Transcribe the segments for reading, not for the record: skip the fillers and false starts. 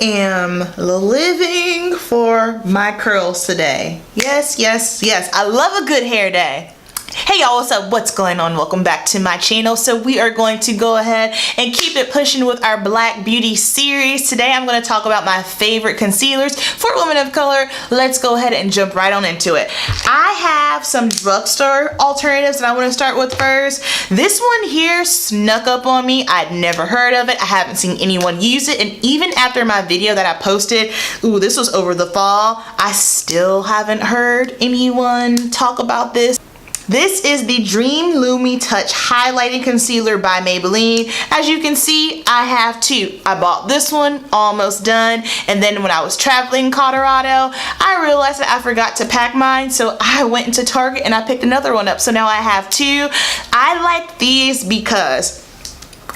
am living for my curls today. Yes, yes, yes. I love a good hair day. Hey y'all, what's up? What's going on? Welcome back to my channel. So we are going to go ahead and keep it pushing with our Black Beauty series. Today I'm going to talk about my favorite concealers for women of color. Let's go ahead and jump right on into it. I have some drugstore alternatives that I want to start with first. This one here snuck up on me. I'd never heard of it. I haven't seen anyone use it. And even after my video that I posted, this was over the fall, I still haven't heard anyone talk about this. This is the Dream Lumi Touch Highlighting Concealer by Maybelline. As you can see, I have two. I bought this one, almost done, and then when I was traveling in Colorado, I realized that I forgot to pack mine, so I went into Target and I picked another one up, so now I have two. I like these because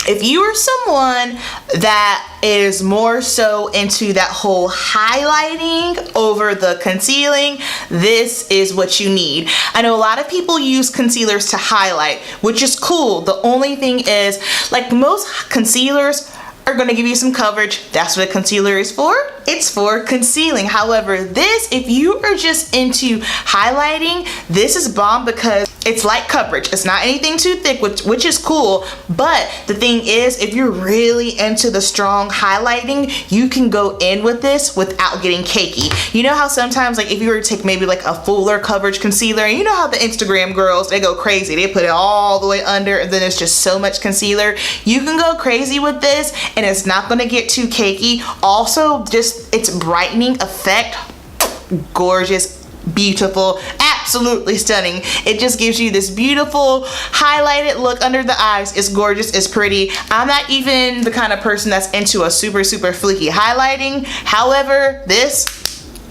if you are someone that is more so into that whole highlighting over the concealing, this is what you need. I know a lot of people use concealers to highlight, which is cool. The only thing is, like most concealers are going to give you some coverage. That's what a concealer is for. It's for concealing. However, this, if you are just into highlighting, this is bomb because it's light coverage. It's not anything too thick, which is cool. But the thing is, if you're really into the strong highlighting, you can go in with this without getting cakey. You know how sometimes, like if you were to take maybe like a fuller coverage concealer, and you know how the Instagram girls, they go crazy. They put it all the way under and then it's just so much concealer. You can go crazy with this and it's not gonna get too cakey. Also, just its brightening effect, gorgeous, beautiful, absolutely stunning. It just gives you this beautiful highlighted look under the eyes. It's gorgeous, it's pretty. I'm not even the kind of person that's into a super fleeky highlighting. However, this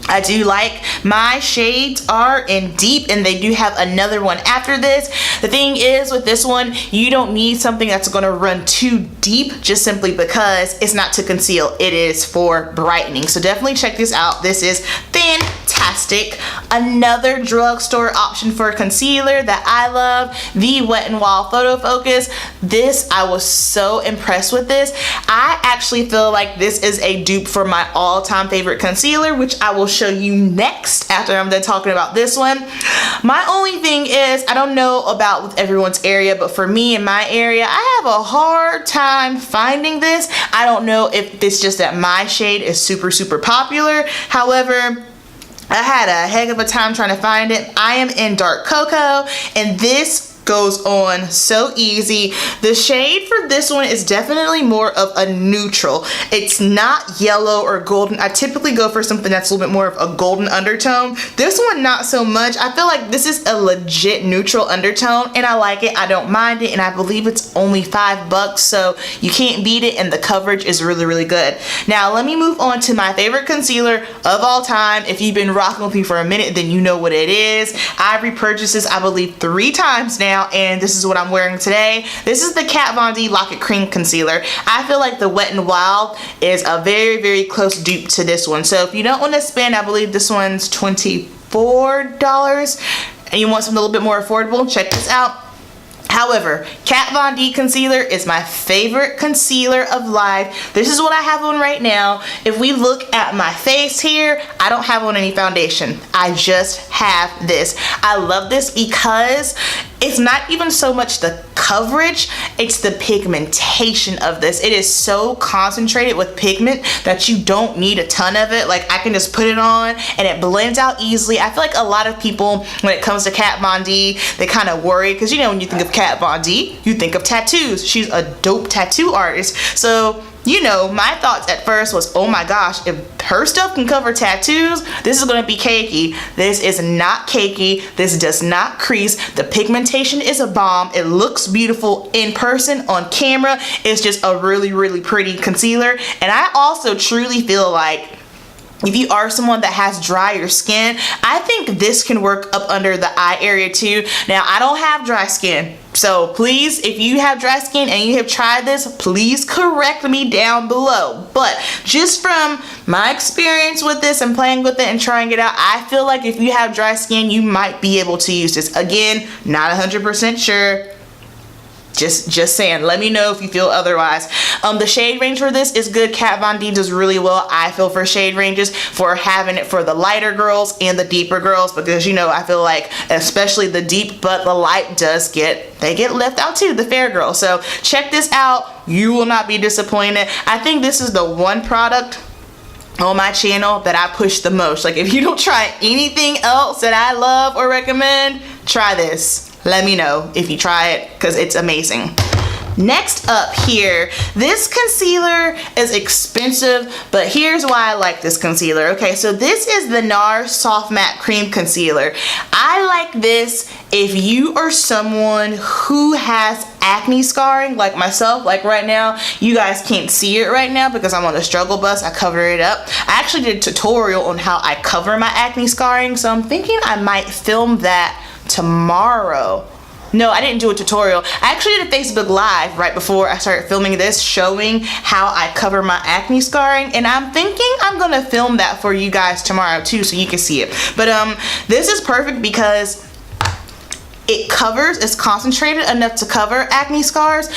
I do like. My shades are in deep and they do have another one after this. The thing is with this one, you don't need something that's going to run too deep just simply because it's not to conceal. It is for brightening. So definitely check this out. This is fantastic. Another drugstore option for concealer that I love, the Wet n Wild Photo Focus. This, I was so impressed with this. I actually feel like this is a dupe for my all-time favorite concealer, which I will show you next after I'm done talking about this one. My only thing is, I don't know about with everyone's area, but for me in my area, I have a hard time finding this. I don't know if it's just that my shade is super popular. However, I had a heck of a time trying to find it. I am in dark cocoa and this goes on so easy. The shade for this one is definitely more of a neutral. It's not yellow or golden. I typically go for something that's a little bit more of a golden undertone. This one, not so much. I feel like this is a legit neutral undertone and I like it. I don't mind it and I believe it's only $5, so you can't beat it and the coverage is really good. Now let me move on to my favorite concealer of all time. If you've been rocking with me for a minute, then you know what it is. I've repurchased this, I believe, 3 times now, and this is what I'm wearing today. This is the Kat Von D Lock It Cream Concealer. I feel like the Wet n Wild is a very close dupe to this one. So if you don't want to spend, I believe this one's $24, and you want something a little bit more affordable, check this out. However, Kat Von D concealer is my favorite concealer of life. This is what I have on right now. If we look at my face here, I don't have on any foundation. I just have this. I love this because it's not even so much the coverage, it's the pigmentation of this. It is so concentrated with pigment that you don't need a ton of it. Like I can just put it on and it blends out easily. I feel like a lot of people, when it comes to Kat Von D, they kind of worry because you know when you think of Kat Von D, you think of tattoos. She's a dope tattoo artist. So you know, my thoughts at first was, oh my gosh, if her stuff can cover tattoos, this is gonna be cakey. This is not cakey. This does not crease. The pigmentation is a bomb. It looks beautiful in person. On camera, it's just a really pretty concealer. And I also truly feel like if you are someone that has drier skin, I think this can work up under the eye area too. Now, I don't have dry skin, so please, if you have dry skin and you have tried this, please correct me down below. But just from my experience with this and playing with it and trying it out, I feel like if you have dry skin, you might be able to use this. Again, not 100% sure. Just saying. Let me know if you feel otherwise. The shade range for this is good. Kat Von D does really well, I feel, for shade ranges, for having it for the lighter girls and the deeper girls, because you know, I feel like especially the deep but the light they get left out too, the fair girls. So check this out. You will not be disappointed. I think this is the one product on my channel that I push the most. Like, if you don't try anything else that I love or recommend, try this. Let me know if you try it, because it's amazing. Next up here, this concealer is expensive, but here's why I like this concealer. Okay, so this is the Nars Soft Matte Cream Concealer. I like this if you are someone who has acne scarring like myself. Like right now, you guys can't see it right now because I'm on the struggle bus. I cover it up. I actually did a tutorial on how I cover my acne scarring, so I'm thinking I might film that tomorrow. No, I didn't do a tutorial. I actually did a Facebook Live right before I started filming this, showing how I cover my acne scarring, and I'm thinking I'm gonna film that for you guys tomorrow too, so you can see it. But this is perfect because it's concentrated enough to cover acne scars,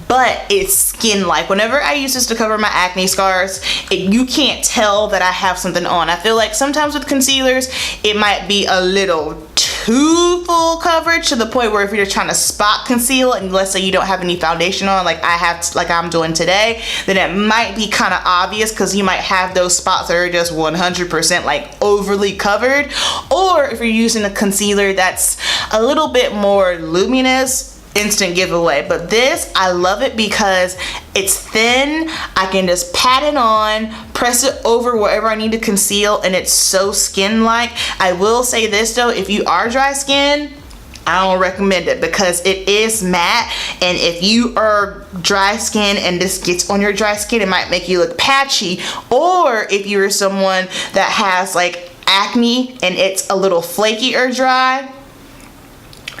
but it's skin-like. Whenever I use this to cover my acne scars, you can't tell that I have something on. I feel like sometimes with concealers, it might be a little too full coverage to the point where if you're trying to spot conceal and let's say you don't have any foundation on, like I'm doing today, then it might be kind of obvious because you might have those spots that are just 100% like overly covered. Or if you're using a concealer that's a little bit more luminous, instant giveaway. But this, I love it because it's thin. I can just pat it on, press it over wherever I need to conceal, and it's so skin-like. I will say this though, if you are dry skin, I don't recommend it because it is matte, and if you are dry skin and this gets on your dry skin, it might make you look patchy. Or if you're someone that has like acne and it's a little flaky or dry,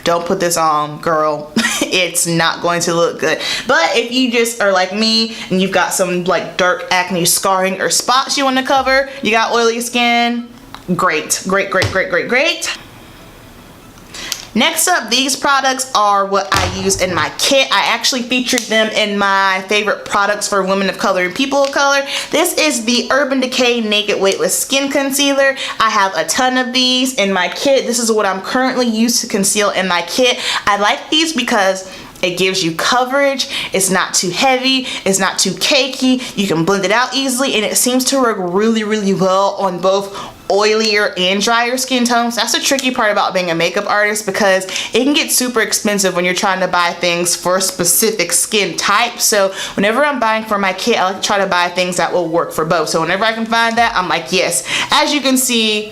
don't put this on, girl. It's not going to look good. But if you just are like me and you've got some like dark acne scarring or spots you want to cover, you got oily skin, great. Next up, these products are what I use in my kit. I actually featured them in my favorite products for women of color and people of color. This is the Urban Decay Naked Weightless Skin Concealer. I have a ton of these in my kit. This is what I'm currently used to conceal in my kit. I like these because it gives you coverage, it's not too heavy, it's not too cakey, you can blend it out easily, and it seems to work really, really well on both oilier and drier skin tones. That's the tricky part about being a makeup artist, because it can get super expensive when you're trying to buy things for a specific skin type. So whenever I'm buying for my kit, I like to try to buy things that will work for both. So whenever I can find that, I'm like, yes. As you can see,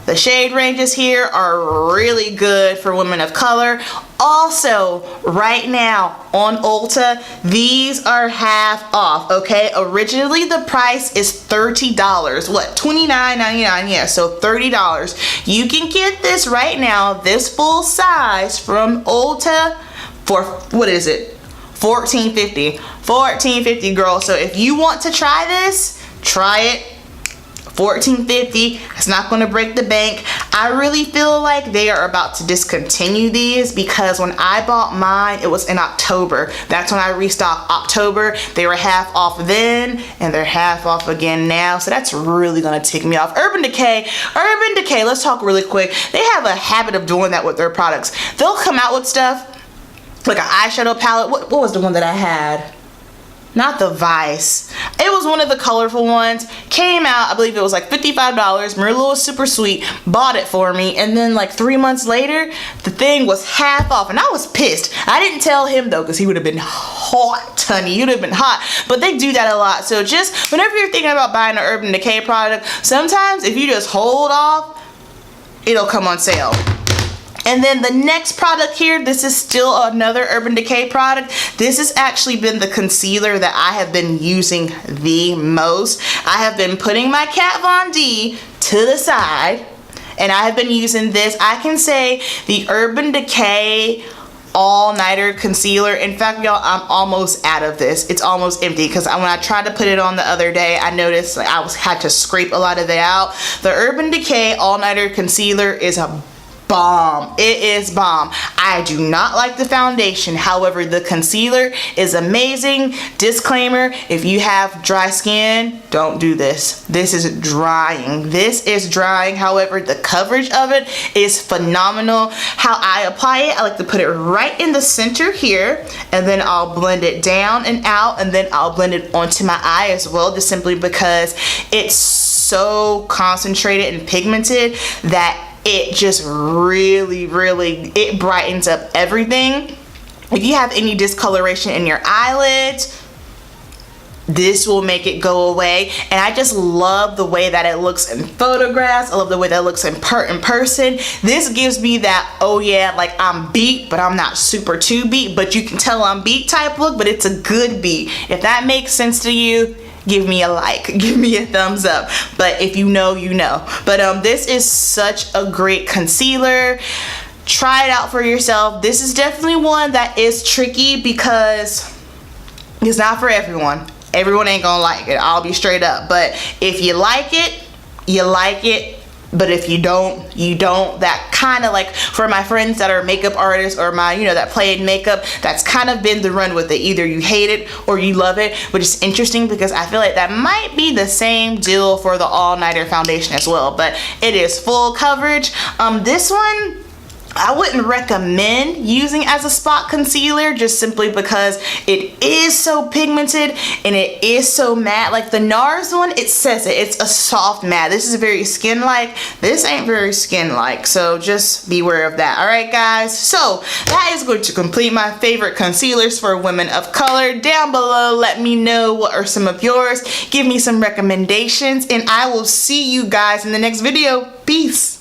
the shade ranges here are really good for women of color. Also, right now on Ulta, these are half off, okay? Originally, the price is $30. What, $29.99? Yeah, so $30. You can get this right now, this full size from Ulta for, what is it? $14.50. $14.50, girl. So if you want to try this, try it. $14.50. It's not going to break the bank. I really feel like they are about to discontinue these, because when I bought mine, it was in October. That's when I restocked October. They were half off then, and they're half off again now. So that's really going to tick me off. Urban Decay, let's talk really quick. They have a habit of doing that with their products. They'll come out with stuff like an eyeshadow palette. What was the one that I had? Not the Vice. It was one of the colorful ones. Came out, I believe it was like $55. Marilla was super sweet, bought it for me, and then like 3 months later, the thing was half off, and I was pissed. I didn't tell him though, because he would have been hot, honey. He would have been hot. But they do that a lot. So just whenever you're thinking about buying an Urban Decay product, sometimes if you just hold off, it'll come on sale. And then the next product here, this is still another Urban Decay product. This has actually been the concealer that I have been using the most. I have been putting my Kat Von D to the side, and I have been using this. I can say the Urban Decay all-nighter concealer. In fact, y'all, I'm almost out of this. It's almost empty, because when I tried to put it on the other day, I noticed I had to scrape a lot of it out. The Urban Decay all-nighter concealer is a bomb. It is bomb. I do not like the foundation. However, the concealer is amazing. Disclaimer, if you have dry skin, don't do this. This is drying. This is drying. However, the coverage of it is phenomenal. How I apply it, I like to put it right in the center here, and then I'll blend it down and out, and then I'll blend it onto my eye as well, just simply because it's so concentrated and pigmented that it just really, it brightens up everything. If you have any discoloration in your eyelids, this will make it go away. And I just love the way that it looks in photographs. I love the way that it looks in person. This gives me that, oh yeah, like I'm beat, but I'm not super too beat, but you can tell I'm beat type look, but it's a good beat. If that makes sense to you, give me a like, give me a thumbs up. But if you know, you know. But this is such a great concealer. Try it out for yourself. This is definitely one that is tricky because it's not for everyone. Everyone ain't gonna like it, I'll be straight up. But if you like it, you like it. But if you don't, you don't. That kind of, like, for my friends that are makeup artists or my, you know, that play in makeup, that's kind of been the run with it. Either you hate it or you love it, which is interesting because I feel like that might be the same deal for the all-nighter foundation as well. But it is full coverage. This one, I wouldn't recommend using as a spot concealer, just simply because it is so pigmented and it is so matte. Like the Nars one, it says it, it's a soft matte. This is very skin-like. This ain't very skin-like, so just beware of that. All right, guys, so that is going to complete my favorite concealers for women of color. Down below, let me know what are some of yours. Give me some recommendations, and I will see you guys in the next video. Peace.